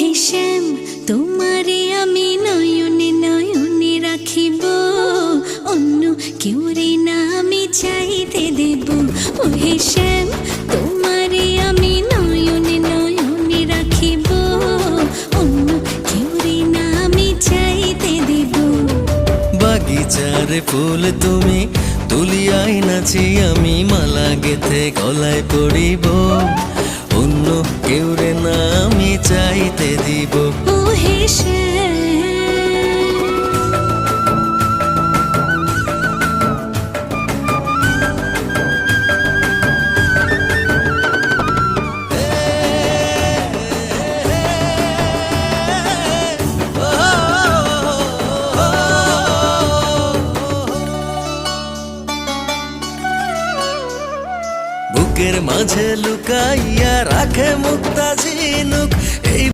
হে শ্যাম, তোমারে আমি নয়নে নয়নে রাখিব, অন্য কেউরে না আমি চাইতে দেব। ও হে শ্যাম, তোমারে আমি নয়নে নয়নে রাখিব, অন্য কেউরে না আমি চাইতে দেব। বাগিচার ফুল তুমি তুলিয়াই নাচি আমি মালা গেথে গলায় পড়িব, অন্য কেউরে না আমি চাইতে দিব। ও হে শ্যাম, বুকের মাঝে লুকাইয়া রাখে মুক্তা ঝিনুক,